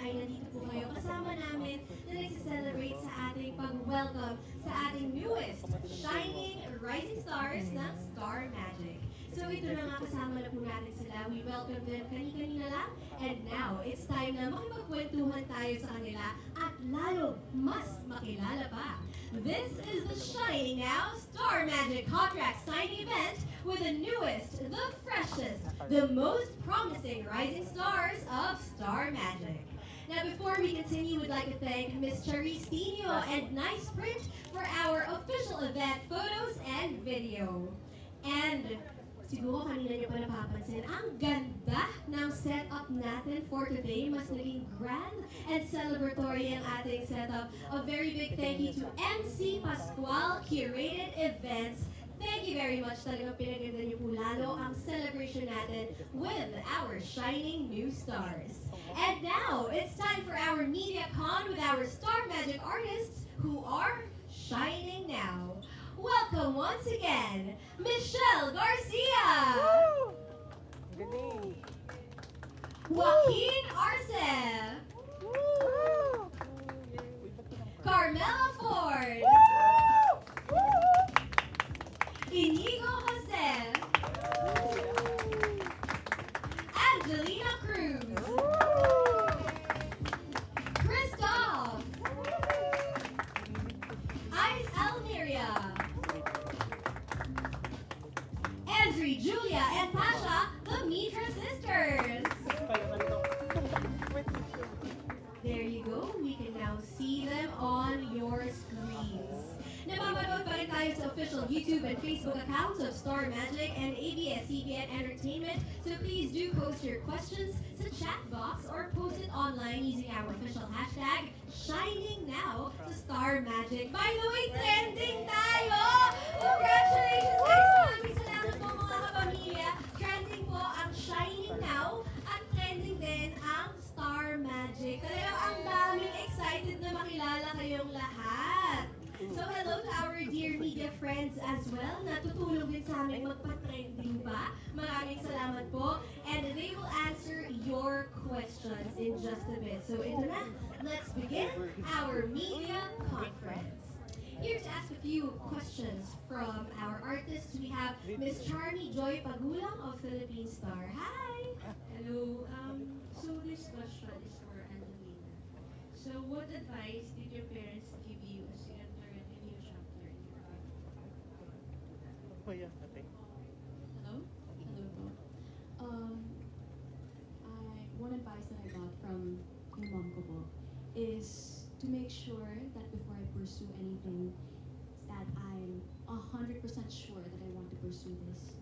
ay nandito po kayo kasama namin na nagsiselebrate sa ating pag-welcome sa ating newest Shining Rising Stars ng Star Magic. So ito na nga, kasama na po natin sila. We welcome them kani-kanina lang. And now, it's time na makipagkwentuhan tayo sa kanila at lalo mas makilala pa. This is the Shining Now Star Magic Contract Signing Event with the newest, the freshest, the most promising rising stars of Star Magic. Now, before we continue, we'd like to thank Ms. Charistino and Nice Print for our official event photos and video. And siguro kanina nyo pa napapansin, ang ganda ng setup natin for today. Mas naging grand and celebratory ang ating setup. A very big thank you to MC Pascual Curated Events. Thank you very much. Talagang pinaganda niyo po lalo ang celebration natin with our shining new stars. And now, it's time for our Media Con with our Star Magic artists who are shining now. Welcome once again, Michelle Garcia, Joaquin Arce, Carmela Ford, Iñigo Jose, Angelina Cruz, Christoph, Ice Almeria, Ezri, Julia, and Tasha, the Mitra sisters. There you go. We can now see them on your screens. Napapanood pa rin tayo sa official YouTube and Facebook accounts of Star Magic and ABS-CBN Entertainment. So please do post your questions sa chat box or post it online using our official hashtag #ShiningNow sa Star Magic. By the way, trending tayo! Congratulations guys! Maraming salamat po mga kapamilya. Trending po ang Shining Now at trending din ang Star Magic. Talagang ang daming excited na makilala kayong lahat. So hello to our dear media friends as well na tutulong din sa amin magpa-trending pa. Maraming salamat po. And they will answer your questions in just a bit. So ito na, let's begin our media conference. Here to ask a few questions from our artists, we have Miss Charmy Joy Pagulang of Philippine Star. Hi! Hello. So this question is for Angelina. So what advice did your parents give you as you enter a new chapter in your life? Hello? Hello po. One advice that I got from yung mom ko po is to make sure that before I pursue anything, that I'm 100% sure that I want to pursue this.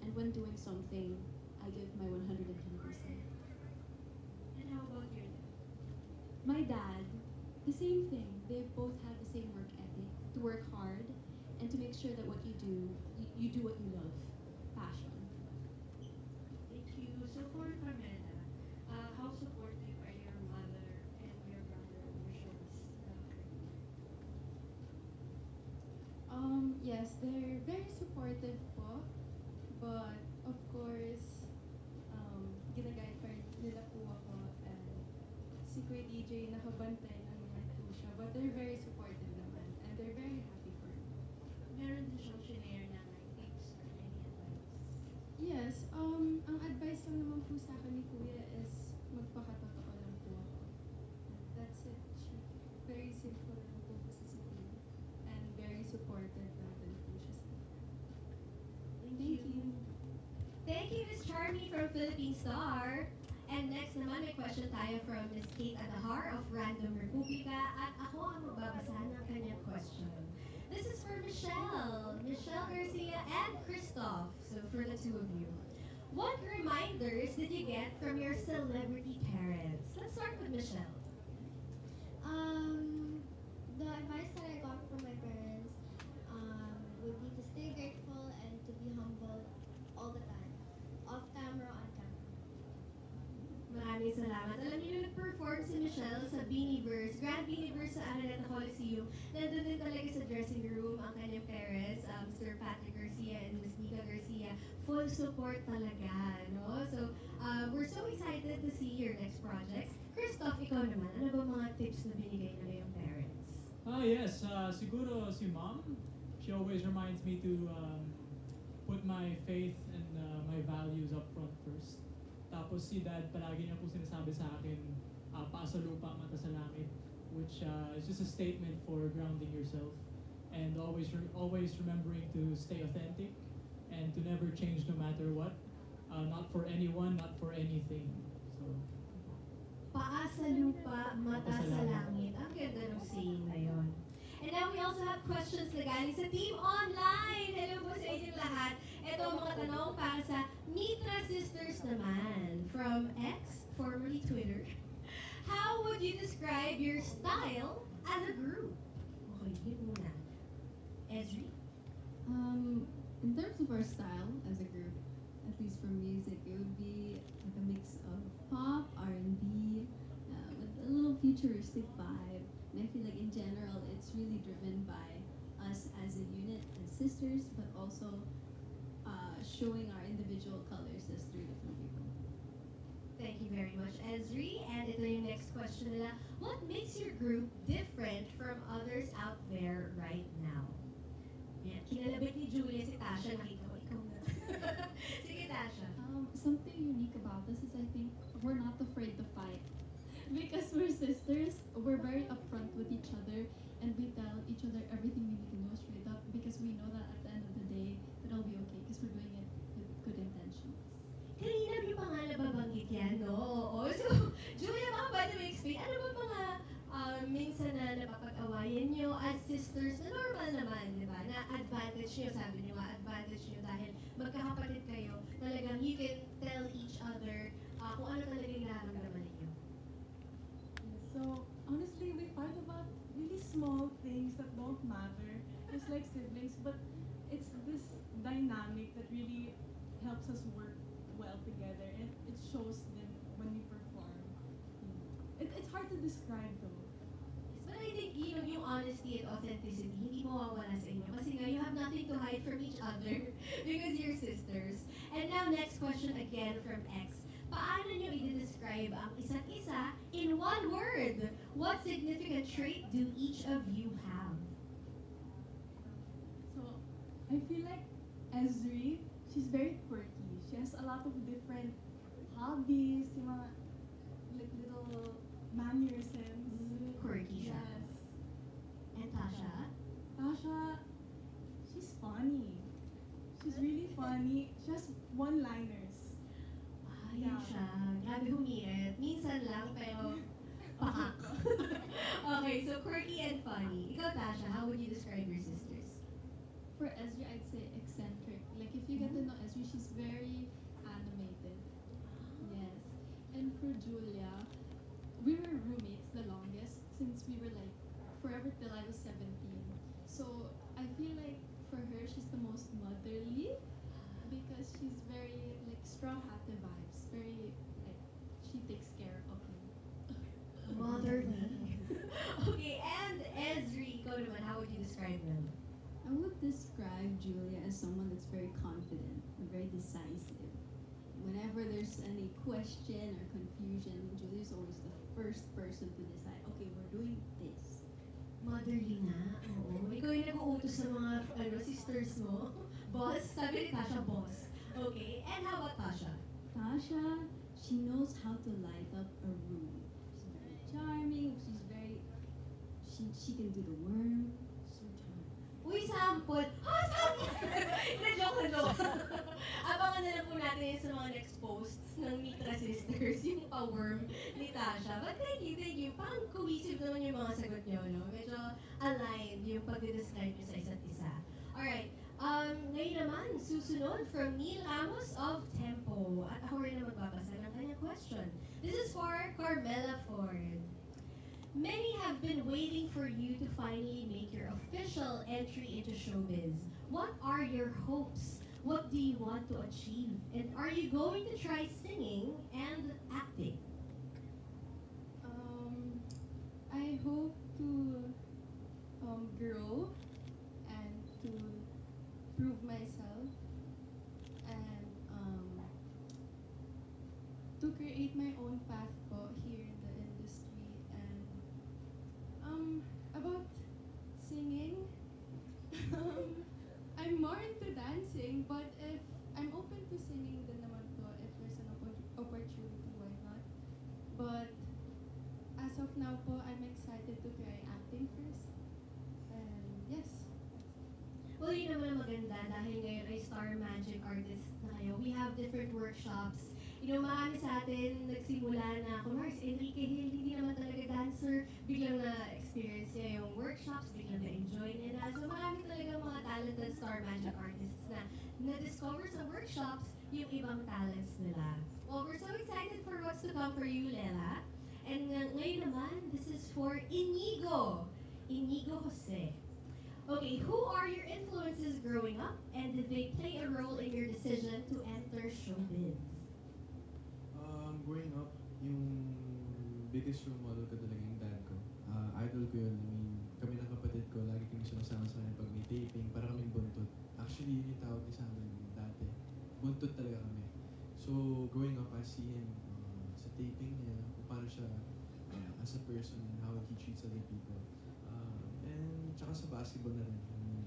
And when doing something, I give my 110%. And how about your dad? My dad, the same thing. They both have the same work ethic, to work hard, and to make sure that what you do, you do what you love. Passion. Thank you. So for Carmela, how supportive are your mother and your brother on your show's career? Yes, they're very supportive po. But, of course, ginaguide pa rin nila po ako. And si Kuya DJ, nakabantay lang naman po siya. But they're very supportive naman. And they're very happy for me. Meron din siyang shinare na like tips or any advice? Yes, ang advice lang naman po sa akin ni Kuya is magpakatotoo lang po ako. That's it. Very simple lang po kasi si Kuya. And very supportive natin po siya sa akin. Thank you. Thank you, Miss Charmy from Philippine Star. And next naman, may question tayo from Miss Kate Adahar of Random Republica. At ako ang magbabasa ng kanyang question. This is for Michelle Garcia, and Christoph. So for the two of you. What reminders did you get from your celebrity parents? Let's start with Michelle. The advice that I got from my parents would be to stay grateful and to be humble all the time, off camera, on camera. Maraming salamat. Alam niyo, nag-perform si Michelle sa Beanieverse, Grand Beanieverse sa Araneta Coliseum. Nandun din talaga sa dressing room ang kanyang parents, Sir Patrick Garcia and Miss Nika Garcia. Full support talaga, no? So, we're so excited to see your next projects. Christoph, ikaw naman, ano ba mga tips na binigay ng iyong parents? Yes. Siguro si mom. She always reminds me to put my faith and my values up front first. Tapos si dad, palagi niya po sinasabi sa akin, paa sa lupa, mata sa langit, which is just a statement for grounding yourself and always remembering to stay authentic and to never change no matter what. Not for anyone, not for anything. So, Paa sa lupa, mata sa langit. Ang ganda ng saying na yun. And now we also have questions na galing sa Team Online. Hello po sa inyong lahat. Ito ang mga tanong para sa Mitra Sisters naman. From X, formerly Twitter. How would you describe your style as a group? Okay, yun muna. Esri? In terms of our style as a group, at least for music, it would be like a mix of pop, R&B, with a little futuristic vibe. And I feel like in general, it's really driven by us as a unit, as sisters, but also showing our individual colors as three different people. Thank you very much, Esri. And ito yung next question nila. What makes your group different from others out there right now? Yan. Kinalabit ni Julia si Tasha. Nakita ko, ikaw na. Sige, Tasha. Something unique about us is I think we're not afraid to fight. Because we're sisters, we're very upfront with each other and we tell each other everything we need to know straight up because we know that at the end of the day, that it'll be okay because we're doing it with good intentions. Kanina niyo pa nga nababanggit yan, no? Oo. So, Julia, baka pwede mo explain, ano ba mga minsan na napapag-awayan niyo as sisters na normal naman, di ba? Na advantage niyo, sabi niyo nga, advantage niyo dahil magkakapatid kayo, talagang you can tell each other kung ano talaga yung nararamdaman ninyo. So, honestly, we fight about really small things that don't matter, just like siblings, but it's this dynamic that really helps us work well together, and it shows then when we perform. It's hard to describe though. But I think yung honesty and authenticity, hindi mawawala sa inyo. Kasi nga, you have nothing to hide from each other because you're sisters. And now, next question again from X. Paano nyo i-describe ang isa't isa in one word? What significant trait do each of you have? So, I feel like Ezri, she's very quirky. She has a lot of different hobbies, yung mga like little mannerisms. Quirky siya. Yes. And Tasha? Tasha, she's funny. She's really funny. She has one-liners. Yun Yeah. siya. Grabe humirit. Minsan lang, pero pakak. Okay, so quirky and funny. Ikaw, Tasha, how would you describe your sisters? For Ezri, I'd say eccentric. Like if you get to know Ezri, she's very animated. Yes. And for Julia, we were roommates the longest since we were like forever till I was 17. So I feel like for her, she's the most motherly because she's very like strong at the vibes. Very like she takes care of me. Motherly. Okay, and Ezri, ikaw naman, how would you describe them? I would describe Julia as someone that's very confident and very decisive. Whenever there's any question or confusion, Julia's always the first person to decide, okay, we're doing this. Motherly nga, oo. Ikaw yung nag-uutos sa mga sisters mo. Boss, sabi ni Tasha, boss. Okay, and how about Tasha? Tasha, she knows how to light up a room. She's very charming, she can do the worm. So charming. Uy, sample! Ha, sample! Na-joke. Abangan na lang po natin yun sa mga next posts ng Mitra Sisters, yung pa-worm ni Tasha. But thank you. Parang cohesive naman yung mga sagot nyo, no? Medyo aligned yung pag-describe nyo sa isa't isa. Alright, ngayon naman, susunod from Neil Ramos of Tempo. At ako rin na magbabasa ng kanyang question. This is for Carmela Ford. Many have been waiting for you to finally make your official entry into showbiz. What are your hopes? What do you want to achieve? And are you going to try singing and acting? I hope to grow and to prove myself and to create my own path po here in the industry of now po, I'm excited to try acting first. And yes. Well, yun naman ang maganda dahil ngayon ay Star Magic artist na kayo. We have different workshops. You know, marami sa atin nagsimula na, kunwari si Enrique Hill, hindi naman talaga dancer, biglang na-experience niya yung workshops, biglang na-enjoy niya na. So marami talaga mga talented Star Magic artists na na-discover sa workshops yung ibang talents nila. Well, we're so excited for what's to come for you, Lela. And ngayon naman, this is for Iñigo Jose. Okay, who are your influences growing up, and did they play a role in your decision to enter showbiz? Growing up, yung biggest role model ko talaga yung dad ko. Idol ko yun. I mean, kami ng kapatid ko, lagi kami sumasama sa kanya pag may taping, para kaming buntot. Actually, yun yung tawag niya sa amin dati. Buntot talaga kami. So, growing up, I see him sa taping niya, kung paano siya as a person and how he treats other people. And tsaka sa basketball na rin. I mean,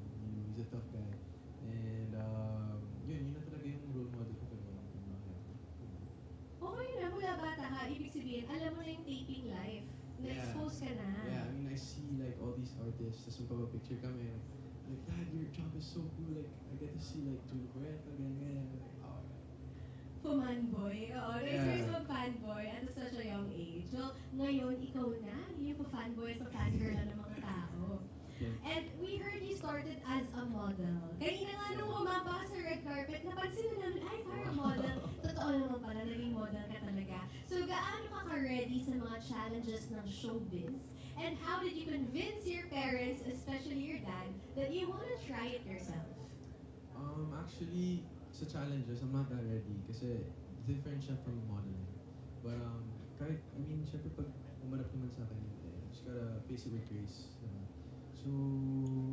he's a tough guy. And yun na talaga yung role model ko talaga. Okay na, mula bata ka, ibig sabihin, alam mo na yung taping life. Na-expose ka na. Yeah, I mean, I see like all these artists, tapos magpapapicture kami, like, Dad, your job is so cool, like, I get to see like Julie Cuerta, ganyan. Oh, Fumanboy. Oo, na-experience mo fanboy at such a young age. Well, ngayon, ikaw na, yung fanboy at fangirl na ng mga tao. yeah. And we heard you started as a model. Kanina nga nung humapa ka sa red carpet, napansin na namin, ay, parang model. Totoo naman pala, naging model ka talaga. So, gaano ka ka-ready sa mga challenges ng showbiz? And how did you convince your parents, especially your dad, that you want to try it yourself? Actually, sa challenges, I'm not that ready kasi different siya from modeling. But kahit, I mean, syempre pag umarap naman sa akin, just gotta face it with grace. So,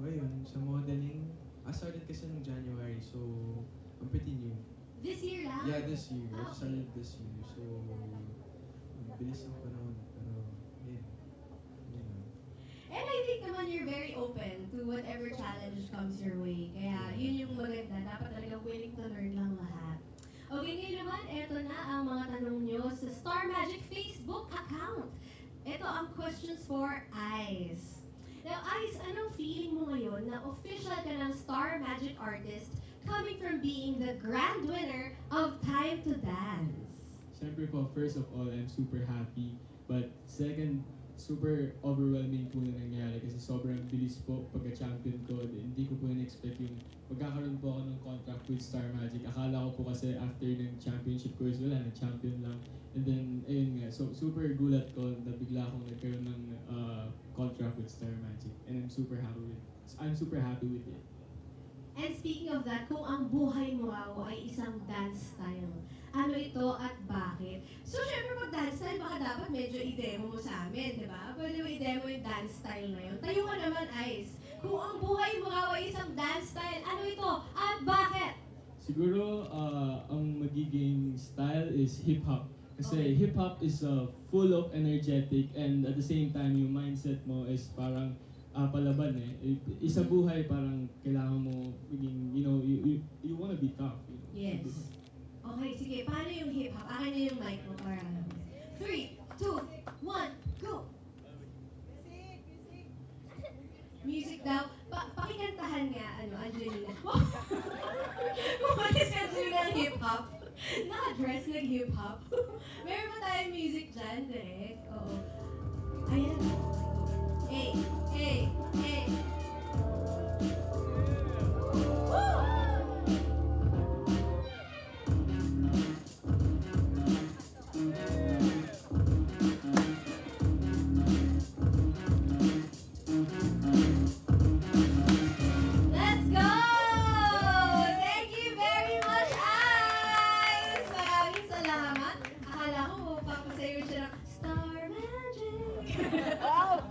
ayun, sa modeling, I started kasi nung January, so I'm pretty new. This year lang? Yeah, this year. I Ah, okay. started this year, so bilis ang panahon. Pero, yeah. And I think naman you're very open to whatever challenge comes your way. Kaya yun yung maganda. Dapat talaga willing to learn lang lahat. Okay, ngayon naman, eto na ang mga tanong nyo sa Star Magic Facebook account. Ito ang questions for Ice. Now, Ice, anong feeling mo ngayon na official ka ng Star Magic artist coming from being the grand winner of Time to Dance? Siyempre po, first of all, I'm super happy. But second, super overwhelming po na nangyari kasi sobrang bilis po pagka-champion ko. Hindi ko po in-expect yung magkakaroon po ako ng contract with Star Magic. Akala ko po kasi after ng championship course, wala, na-champion lang. And then, ayun nga, so super gulat ko na bigla akong nagkaroon ng contract with Star Magic. And I'm super happy with it. And speaking of that, kung ang buhay mo raw ay isang dance style, ano ito at bakit? So, syempre pag dance style, baka dapat medyo i-demo mo sa amin, di ba? Pwede mo i-demo yung dance style na yun. Tayo ka naman, Ice. Kung ang buhay mo raw ay isang dance style, ano ito at bakit? Siguro, ang magiging style is hip-hop. Kasi Okay. hip-hop is full of energetic and at the same time, yung mindset mo is parang palaban eh. Isa buhay parang kailangan mo maging, you wanna be tough. You know? Yes. Okay, sige. Paano yung hip-hop? Akin na yung mic mo para 3, 2, 1, go! Music daw. Pakikantahan nga, Angelina. Kumalis ka Angelina ng hip-hop. Naka-dress ng hip-hop. Meron ba tayong music dyan, direct? Oo. Ayan. Hey, hey, hey. Woo! Let's go! Thank you very much, Ice! Maraming salamat. Akala ko papasayo siya ng Star Magic. Wow!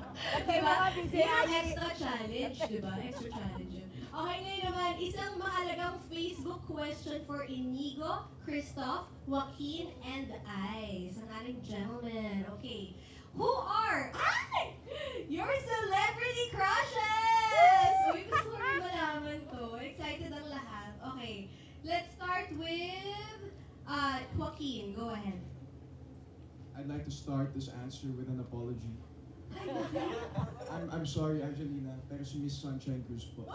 Diba? Yung extra challenge, diba? Extra challenge yun. Okay, ngayon naman, isang mahalagang Facebook question for Iñigo, Christoph, Joaquin, and Ice. Ang ating gentlemen. Okay. Who are your celebrity crushes? Uy, gusto ko rin malaman to. Excited ang lahat. Okay. Let's start with Joaquin. Go ahead. I'd like to start this answer with an apology. Ay, bakit? I'm sorry, Angelina, pero si Miss Sunshine Cruz po.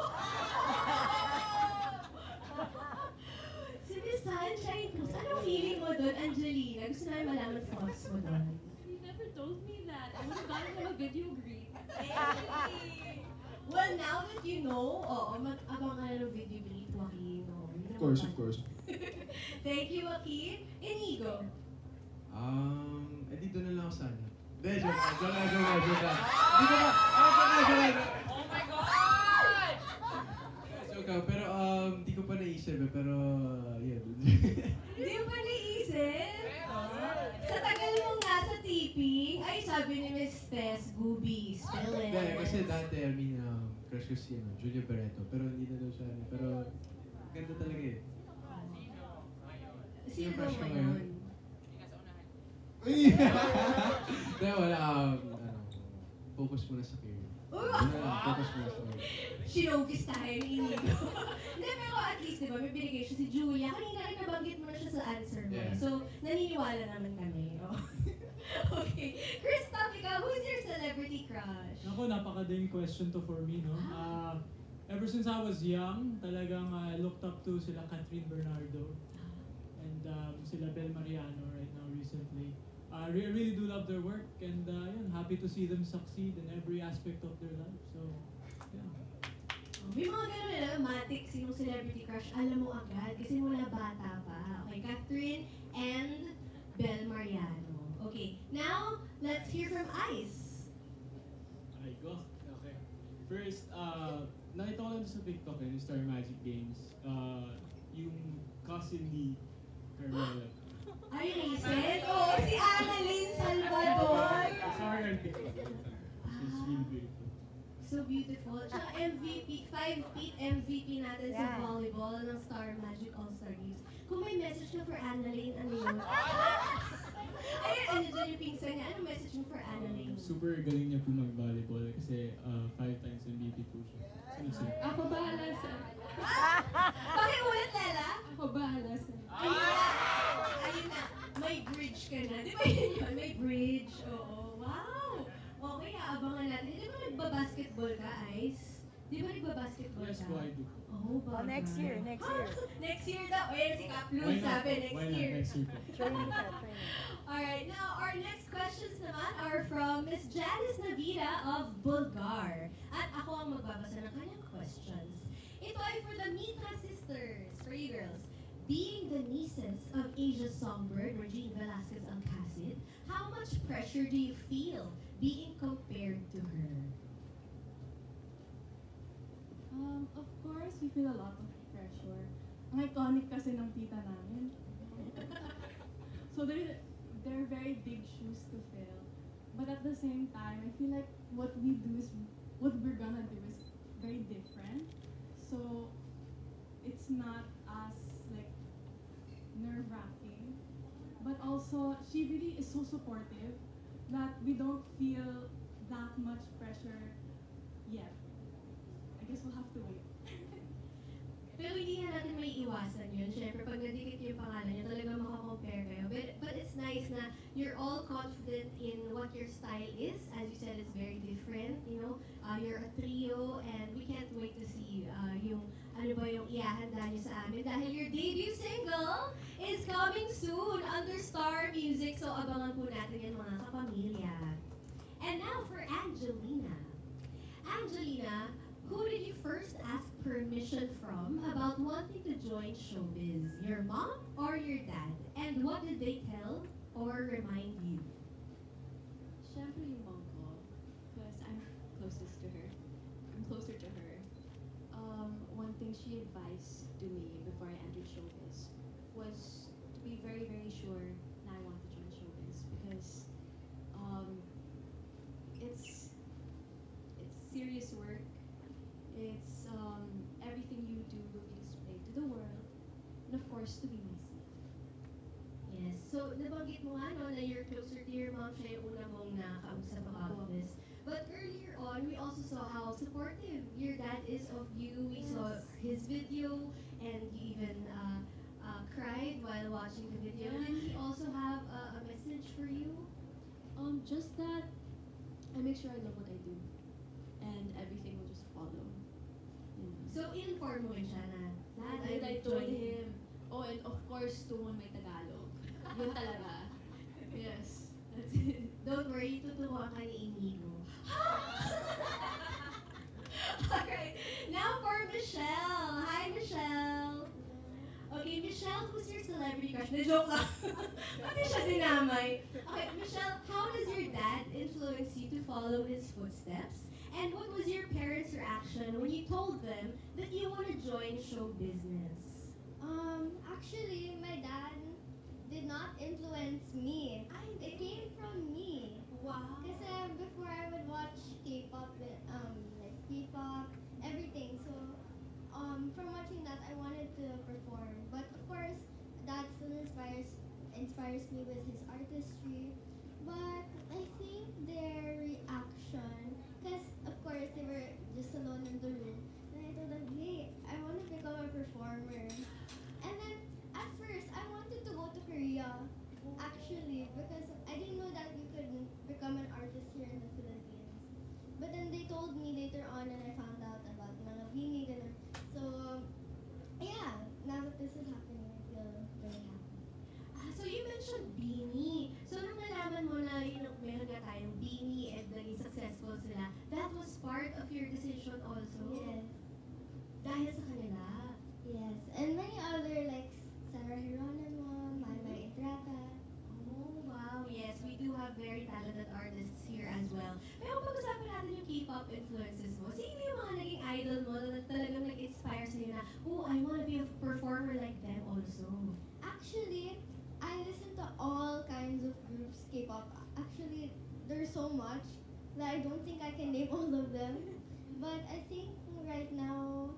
Si Miss Sunshine Cruz, anong feeling mo doon, Angelina? Gusto namin malaman thoughts mo doon. You never told me that. I would have gotten him a video greet. Well, now that you know, mag-abang ka na ng video greet, Joaquin. Oh, yun Of course, naman. of course. Thank you, Joaquin. Inigo. Dito na lang ako sana. Hindi, joke lang. Dito na. Joke lang. Oh my God! Joke lang. Pero, di ko pa naisip eh. Pero, yeah. Hindi mo ba naisip? Sa tagal mo nga sa taping, ay sabi ni Miss Tess, Gooby, spell it. Hindi, kasi dati, crush ko si Julia Barreto. Pero hindi na daw siya. Pero, ganda talaga eh. Sino crush ko ngayon? ngayon? Hindi, wala. Focus muna sa career. Focus muna sa career. Sinogis tayo ni Inigo. Hindi, pero at least, di ba, may binigay siya si Julia. Kanina rin nabanggit mo na siya sa answer mo. Yeah. So, naniniwala naman kami. Oh. Okay. Christoph, ikaw, who's your celebrity crush? Ako, napakadaling question to for me, no? Ever since I was young, talagang I looked up to sila Catherine Bernardo and sila Bel Mariano right now recently. I really do love their work and yun, happy to see them succeed in every aspect of their life. So, yeah. May mga gano'n na romantic, sinong celebrity crush, alam mo agad kasi mula bata pa. Okay, Catherine and Bel Mariano. Okay, now, let's hear from Ice. Ay ko. Okay. First, nakita ko lang sa TikTok yung Star Magic Games. Yung cousin ni Carmela. Ay, recent? Oo, si Annalyn Salvador. Sorry, on TikTok. She's really beautiful. So beautiful. Siya MVP, 5-feet MVP natin sa volleyball ng Star Magic All-Star Games. Kung may message ka for Annalyn, ano yun? Ayun, ano dyan yung pinsan niya. Anong message mo for Annalyn? Super galing niya po mag-volleyball kasi 5 times MVP po siya. Sunod-sunod. Ako bahala sa... Pakiulit, Lela? Ako bahala sa... Ayun na, may bridge ka na. Di ba yun yun? May bridge. Oo. Wow! Okay, aabangan natin. Di ba nagbabasketball ka, Ice? Di ba nagbabasketball ka? Yes po, I do. Oh, bagay. Next year. Next year daw. Ayan si Kaplu, Why not? sabi next Why not? year. Next year po. Training. Alright, now our next questions naman are from Miss Janice Navida of Bulgar. At ako ang magbabasa ng kanyang questions. Ito ay for the Mitra sisters, for you girls. Being the nieces of Asia's songbird, Regine Velasquez Alcacid, how much pressure do you feel being compared to her? Of course, we feel a lot of pressure. Ang iconic kasi ng tita namin. So they're very big shoes to fill. But at the same time, I feel like what we're gonna do is very different. So it's not as like nerve-wracking. But also, she really is so supportive that we don't feel that much pressure yet. I guess we'll have to wait. Pero hindi na natin may iwasan yun. Siyempre, pag nadikit yung pangalan niya, talagang makakompare kayo. But it's nice na you're all confident in what your style is. As you said, it's very different. You know, you're a trio and we can't wait to see yung ano ba yung iahanda niyo sa amin. Dahil your debut single is coming soon under Star Music. So, abangan po natin yan mga kapamilya. And now for Angelina. Angelina, who did you first ask permission from about wanting to join showbiz? Your mom or your dad? And what did they tell or remind you? Siyempre yung mom ko, because I'm closest to her. I'm closer to her. One thing she advised to me before I entered showbiz was to be very, very sure that I want to join showbiz because it's serious work. It's everything you do will be displayed to the world, and of course to be myself. Yes. So, nabanggit mo nga no, na you're closer to your mom. Siya yung una mong nakausap about this. But earlier on, we also saw how supportive your dad is of you. We saw his video, and you even cried while watching the video. Yeah. Did he also have a message for you? Just that I make sure I love what I do, and everything will just follow. You know. So, inform mo rin siya na, Dad, And I told joining." him, oh, and of course, tungon may Tagalog. Yun talaga. Yes, that's it. Don't worry, tutuwa ka ni Inigo. Alright, now for Michelle. Hi, Michelle. Okay, Michelle, who's your celebrity crush? Na-joke lang. Pati siya dinamay. Okay, Michelle, how does your dad influence you to follow his footsteps? And what was your parents' reaction when you told them that you want to join show business? Actually, my dad did not influence me. It came from me. Wow. Kasi before I would watch K-pop, like P-pop, everything. So, from watching that, I wanted to perform. But of course, dad still inspires me with his artistry. But I think their reaction, because of course they were just alone in the room, and I told them, hey, I want to become a performer. And then at first, I wanted to go to Korea, actually, because I didn't know that you could become an artist here in the Philippines. But then they told me later on, and I found out about mga bini, ganun. So, yeah, now that this is happening, I feel very happy. So you mentioned Beanie. So nung nalaman mo na meron nga tayong Beanie and naging successful sila, that was part of your decision also? Yes, Dahil sa kanila? yes. And many other, like Sarah Geronimo, Maya Entrata. Oh, wow. Yes, we do have very talented artists here as well. Pero pag-usapan natin yung K-pop influences mo. Sino yung mga naging idol mo na talagang nag-inspire sa'yo na, oh, I wanna be a performer like them also? Actually, I listen to all kinds of groups, K-pop. Actually, there's so much that I don't think I can name all of them. But I think right now,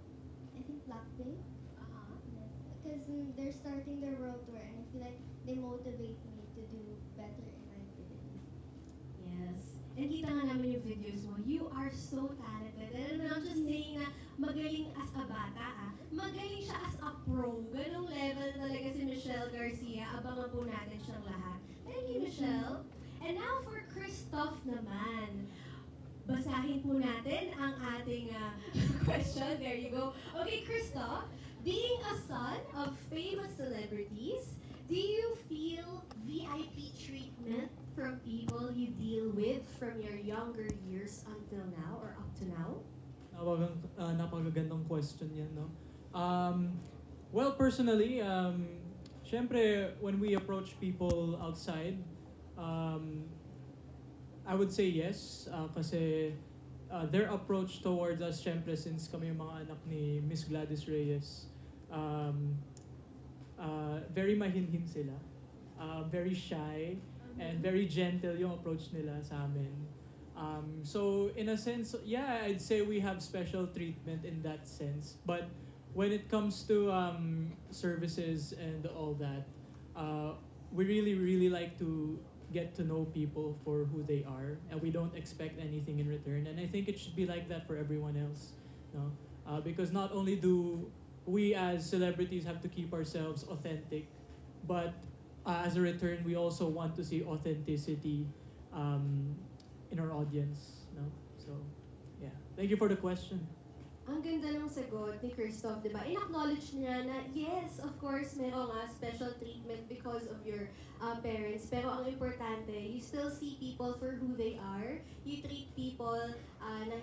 I think Blackpink. Uh-huh. Yes, because they're starting their world tour, and I feel like they motivate me to do better in my activities. Yes. And kita nga namin yung videos mo, you are so talented. And I'm not just saying na magaling as a bata, magaling siya as a pro. Ganong level talaga si Michelle Garcia. Abangan po natin siyang lahat. Thank you, Michelle. And now for Christoph naman. Basahin po natin ang ating question. There you go. Okay, Christoph, being a son of famous celebrities, do you feel VIP treatment from people you deal with from your younger years until now or up to now? Napakagandang question yan, no? Well, personally, syempre, when we approach people outside, I would say yes, kasi their approach towards us, syempre, since kami yung mga anak ni Miss Gladys Reyes, very mahinhin sila, very shy, and very gentle yung approach nila sa amin. So in a sense, yeah, I'd say we have special treatment in that sense. But when it comes to services and all that, we really like to get to know people for who they are, and we don't expect anything in return. And I think it should be like that for everyone else, no? Because not only do we as celebrities have to keep ourselves authentic, but as a return, we also want to see authenticity in our audience, no? So, yeah. Thank you for the question. Ang ganda ng sagot ni Christoph, di ba? In-acknowledge niya na, yes, of course, meron nga special treatment because of your parents. Pero ang importante, you still see people for who they are. You treat people na